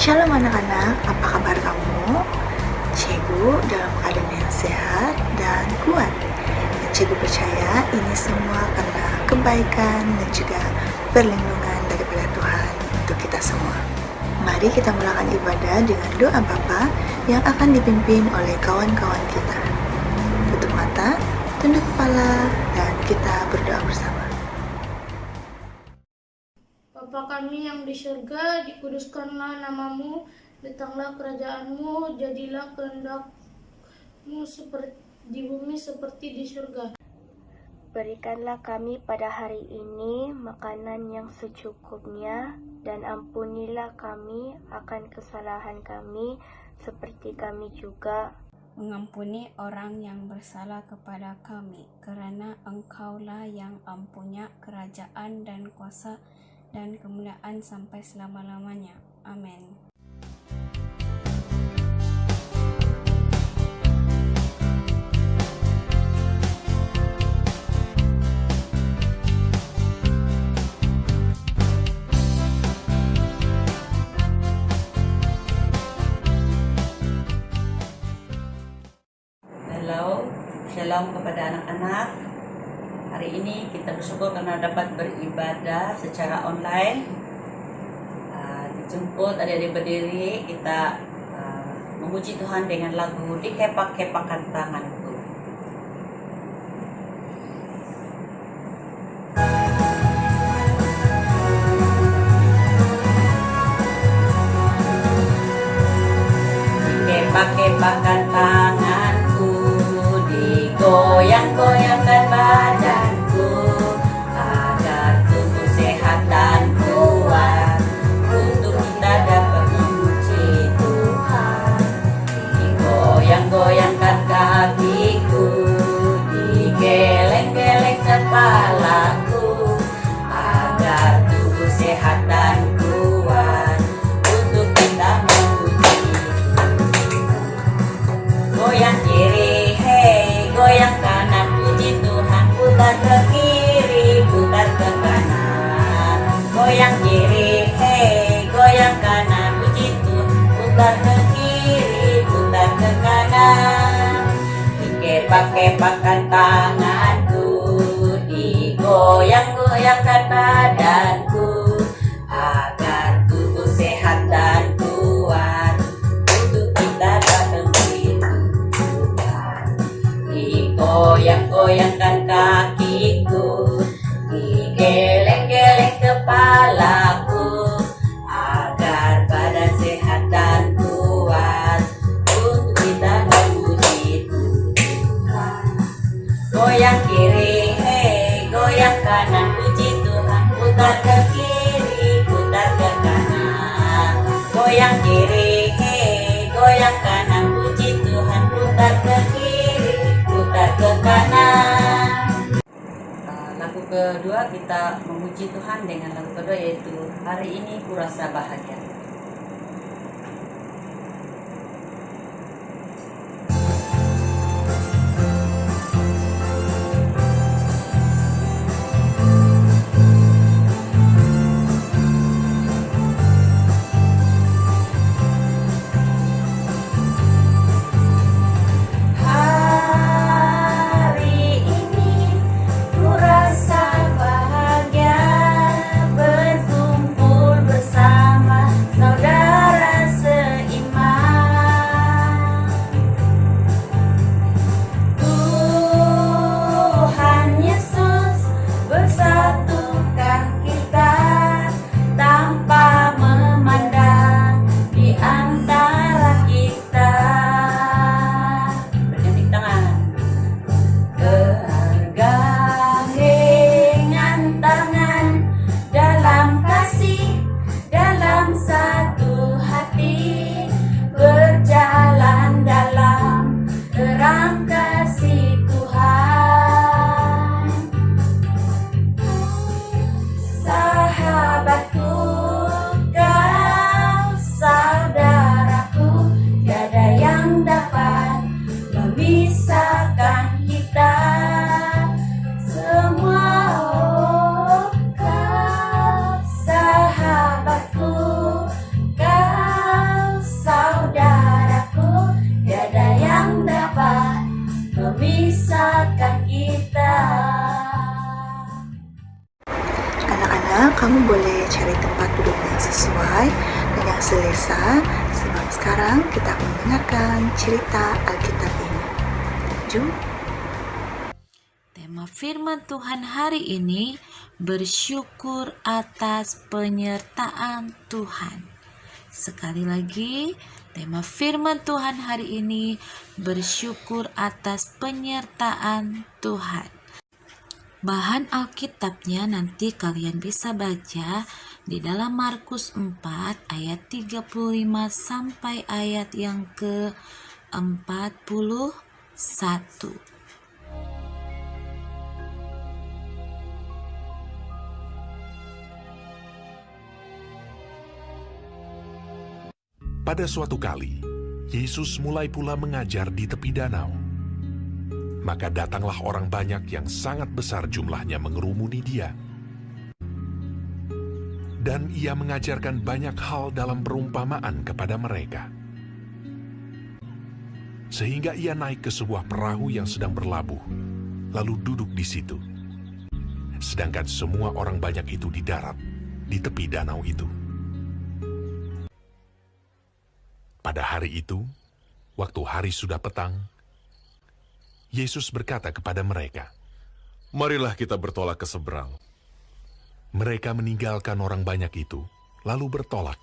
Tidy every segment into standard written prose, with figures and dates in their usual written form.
Shalom anak-anak, apa kabar kamu? Cikgu dalam keadaan yang sehat dan kuat. Dan Cikgu percaya ini semua karena kebaikan dan juga perlindungan daripada Tuhan untuk kita semua. Mari kita mulakan ibadah dengan doa Bapa yang akan dipimpin oleh kawan-kawan kita. Tutup mata, tunduk kepala, dan kita berdoa bersama. Bapa kami yang di surga, dikuduskanlah namamu, datanglah kerajaanmu, jadilah kehendakmu seperti di bumi seperti di surga. Berikanlah kami pada hari ini makanan yang secukupnya, dan ampunilah kami akan kesalahan kami, seperti kami juga mengampuni orang yang bersalah kepada kami, kerana Engkaulah yang mempunyai kerajaan dan kuasa dan kemuliaan sampai selama-lamanya. Amin. Halo, shalom kepada anak-anak. Hari ini kita bersyukur karena dapat beribadah secara online. Dijemput adik-adik berdiri, kita memuji Tuhan dengan lagu Dikepak-kepakan Tanganku. Dikepak-kepakan tanganku, digoyang-goyangkan badanku, agar tubuh sehat dan kuat, untuk kita dapat memuji Tuhan. Digoyang-goyangkan kakiku, digeleng-geleng kepalaku, agar tubuh sehat dan kuat, untuk kita memuji. Goyang kiri, hey, goyang kanan, puji Tuhan. Putar ke kiri, putar ke kanan. Goyang kiri, hey, goyang kanan, puji Tuhan. Putar ke kiri, putar ke kanan. Dikepak-kepakan tanganku, digoyang-goyangkan badanku, agar tubuh sehat dan kuat, untuk kita dapat memuji Tuhan. Digoyang-goyangkan kakiku, digeleng-geleng kepalaku, agar badan sehat dan kuat, untuk kita memuji Tuhan. Goyang kiri, hey, goyang kanan, puji Tuhan. Putar ke kiri, putar ke kanan. Goyang kiri, hey, goyang kanan, puji Tuhan. Putar ke kiri, putar ke kanan. Lagu kedua kita memuji Tuhan dengan lagu kedua, yaitu Hari Ini Kurasa Bahagia. Hari ini kurasa bahagia, berkumpul bersama Sekarang kita akan mendengarkan cerita Alkitab ini. Jom. Tema firman Tuhan hari ini, bersyukur atas penyertaan Tuhan. Sekali lagi, tema firman Tuhan hari ini, bersyukur atas penyertaan Tuhan. Bahan Alkitabnya nanti kalian bisa baca di dalam Markus 4 ayat 35 sampai ayat yang ke-41. Pada suatu kali, Yesus mulai pula mengajar di tepi danau. Maka datanglah orang banyak yang sangat besar jumlahnya mengerumuni dia. Dan ia mengajarkan banyak hal dalam perumpamaan kepada mereka. Sehingga ia naik ke sebuah perahu yang sedang berlabuh, lalu duduk di situ. Sedangkan semua orang banyak itu di darat, di tepi danau itu. Pada hari itu, waktu hari sudah petang, Yesus berkata kepada mereka, "Marilah kita bertolak ke seberang." Mereka meninggalkan orang banyak itu, lalu bertolak.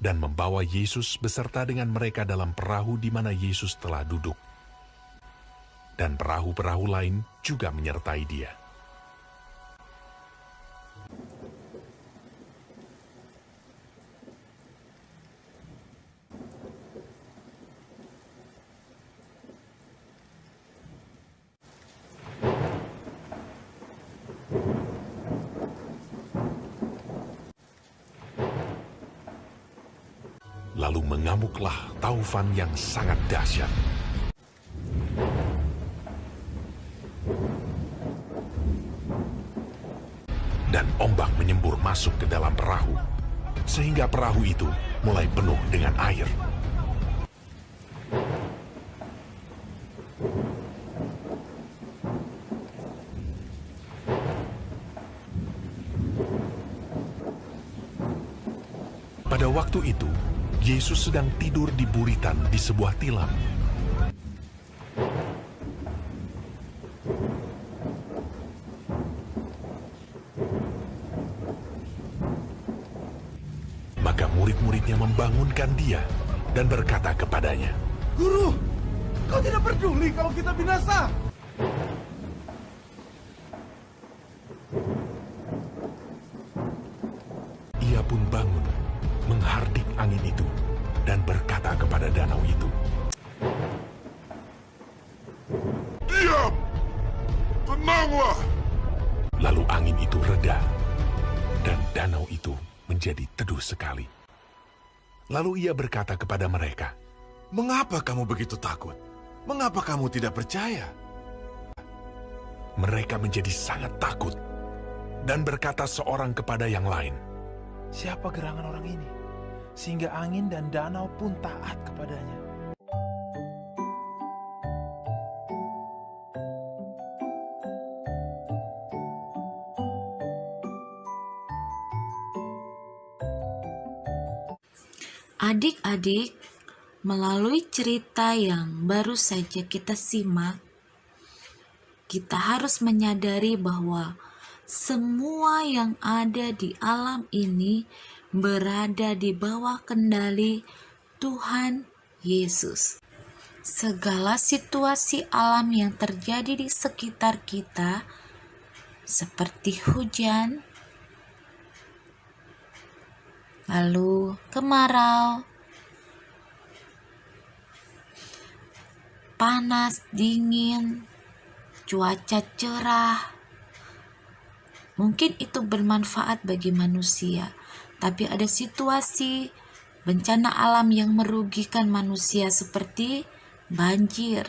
Dan membawa Yesus beserta dengan mereka dalam perahu di mana Yesus telah duduk. Dan perahu-perahu lain juga menyertai dia. Lalu mengamuklah taufan yang sangat dahsyat. Dan ombak menyembur masuk ke dalam perahu, sehingga perahu itu mulai penuh dengan air. Pada waktu itu, Yesus sedang tidur di buritan di sebuah tilam. Maka murid-muridnya membangunkan dia dan berkata kepadanya, "Guru, kau tidak peduli kalau kita binasa?" Ia pun bangun, menghardik angin itu, dan berkata kepada danau itu, "Diam! Tenanglah!" Lalu angin itu reda, dan danau itu menjadi teduh sekali. Lalu ia berkata kepada mereka, "Mengapa kamu begitu takut? Mengapa kamu tidak percaya?" Mereka menjadi sangat takut, dan berkata seorang kepada yang lain, "Siapa gerangan orang ini, sehingga angin dan danau pun taat kepadanya?" Adik-adik, melalui cerita yang baru saja kita simak, kita harus menyadari bahwa semua yang ada di alam ini berada di bawah kendali Tuhan Yesus. Segala situasi alam yang terjadi di sekitar kita, seperti hujan, lalu kemarau, panas, dingin, cuaca cerah, mungkin itu bermanfaat bagi manusia, tapi ada situasi bencana alam yang merugikan manusia seperti banjir,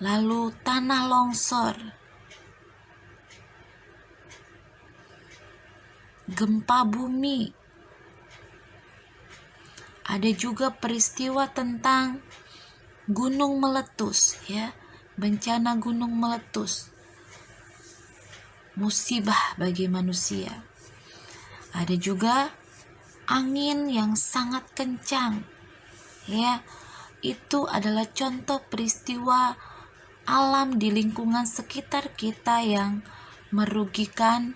lalu tanah longsor, gempa bumi. Ada juga peristiwa tentang gunung meletus, ya, bencana gunung meletus, musibah bagi manusia. Ada juga angin yang sangat kencang. Ya, itu adalah contoh peristiwa alam di lingkungan sekitar kita yang merugikan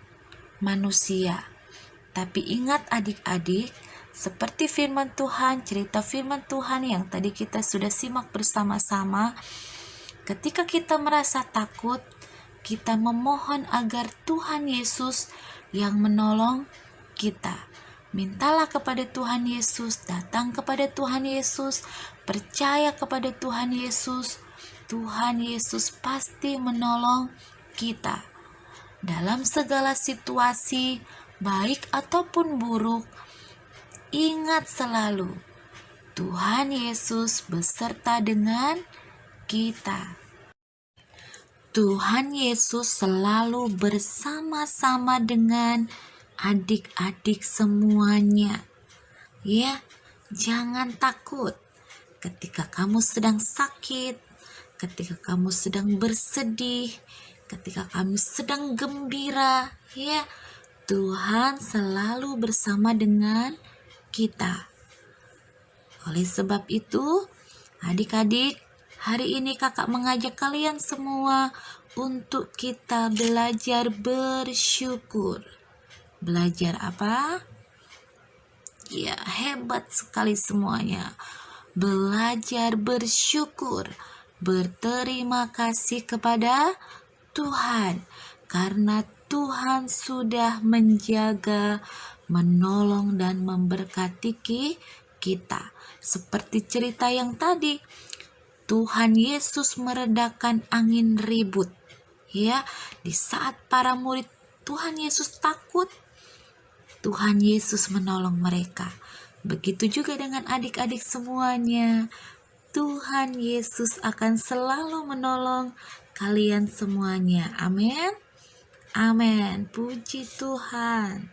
manusia. Tapi ingat adik-adik, seperti firman Tuhan, cerita firman Tuhan yang tadi kita sudah simak bersama-sama, ketika kita merasa takut, kita memohon agar Tuhan Yesus yang menolong kita. Mintalah kepada Tuhan Yesus, datang kepada Tuhan Yesus, percaya kepada Tuhan Yesus. Tuhan Yesus pasti menolong kita. Dalam segala situasi, baik ataupun buruk, ingat selalu, Tuhan Yesus beserta dengan kita. Tuhan Yesus selalu bersama-sama dengan adik-adik semuanya. Ya, jangan takut ketika kamu sedang sakit, ketika kamu sedang bersedih, ketika kamu sedang gembira, ya, Tuhan selalu bersama dengan kita. Oleh sebab itu, adik-adik, hari ini kakak mengajak kalian semua untuk kita belajar bersyukur. Belajar apa? Ya, hebat sekali semuanya. Belajar bersyukur, berterima kasih kepada Tuhan karena Tuhan sudah menjaga, menolong dan memberkati kita. Seperti cerita yang tadi, Tuhan Yesus meredakan angin ribut. Ya, di saat para murid Tuhan Yesus takut, Tuhan Yesus menolong mereka. Begitu juga dengan adik-adik semuanya. Tuhan Yesus akan selalu menolong kalian semuanya. Amin. Amin. Puji Tuhan.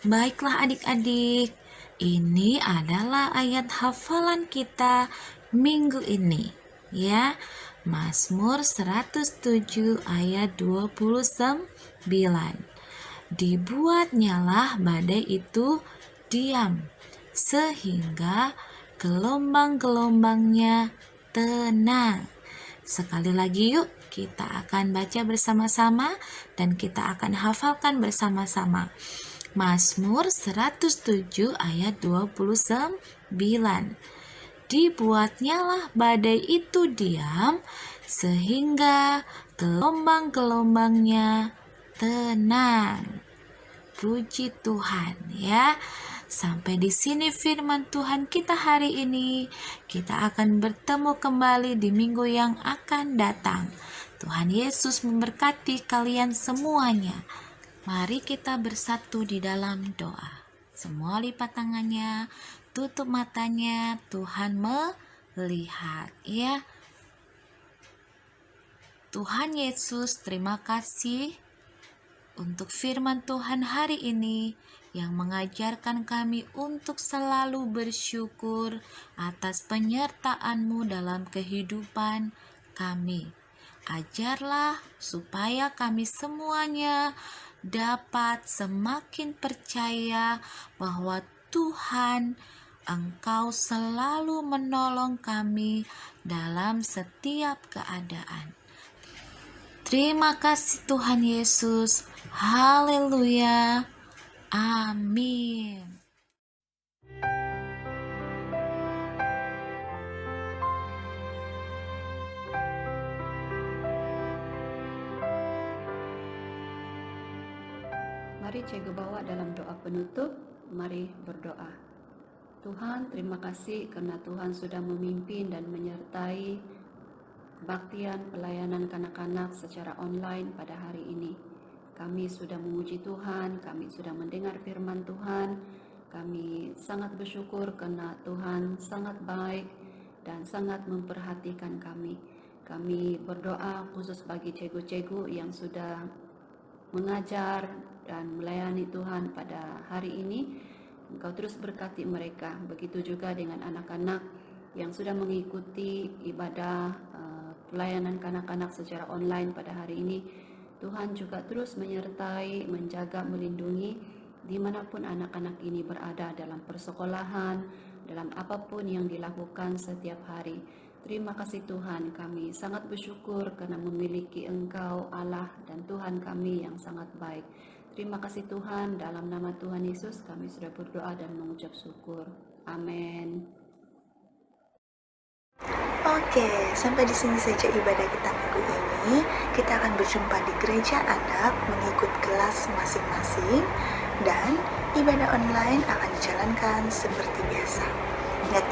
Baiklah adik-adik, ini adalah ayat hafalan kita minggu ini. Ya, Mazmur 107 ayat 29. Dibuatnyalah badai itu diam, sehingga gelombang-gelombangnya tenang. Sekali lagi yuk, kita akan baca bersama-sama dan kita akan hafalkan bersama-sama. Mazmur 107 ayat 29. Dibuatnyalah badai itu diam, sehingga gelombang-gelombangnya tenang. Puji Tuhan ya. Sampai di sini firman Tuhan kita hari ini. Kita akan bertemu kembali di minggu yang akan datang. Tuhan Yesus memberkati kalian semuanya. Mari kita bersatu di dalam doa. Semua lipat tangannya, tutup matanya, Tuhan melihat ya. Tuhan Yesus, terima kasih untuk firman Tuhan hari ini yang mengajarkan kami untuk selalu bersyukur atas penyertaan-Mu dalam kehidupan kami. Ajarlah supaya kami semuanya dapat semakin percaya bahwa Tuhan, Engkau selalu menolong kami dalam setiap keadaan. Terima kasih Tuhan Yesus. Haleluya. Amin. Mari Cikgu bawa dalam doa penutup. Mari berdoa. Tuhan, terima kasih karena Tuhan sudah memimpin dan menyertai kebaktian pelayanan kanak-kanak secara online pada hari ini. Kami sudah memuji Tuhan, kami sudah mendengar firman Tuhan. Kami sangat bersyukur karena Tuhan sangat baik dan sangat memperhatikan kami. Kami berdoa khusus bagi cikgu-cikgu yang sudah mengajar dan melayani Tuhan pada hari ini. Engkau terus berkati mereka. Begitu juga dengan anak-anak yang sudah mengikuti ibadah pelayanan kanak-kanak secara online pada hari ini. Tuhan juga terus menyertai, menjaga, melindungi dimanapun anak-anak ini berada dalam persekolahan, dalam apapun yang dilakukan setiap hari. Terima kasih Tuhan, kami sangat bersyukur karena memiliki Engkau Allah dan Tuhan kami yang sangat baik. Terima kasih Tuhan, dalam nama Tuhan Yesus kami sudah berdoa dan mengucap syukur. Amin. Oke, sampai di sini saja ibadah kita minggu ini. Kita akan berjumpa di gereja anak mengikut kelas masing-masing dan ibadah online akan dijalankan seperti biasa. Ingat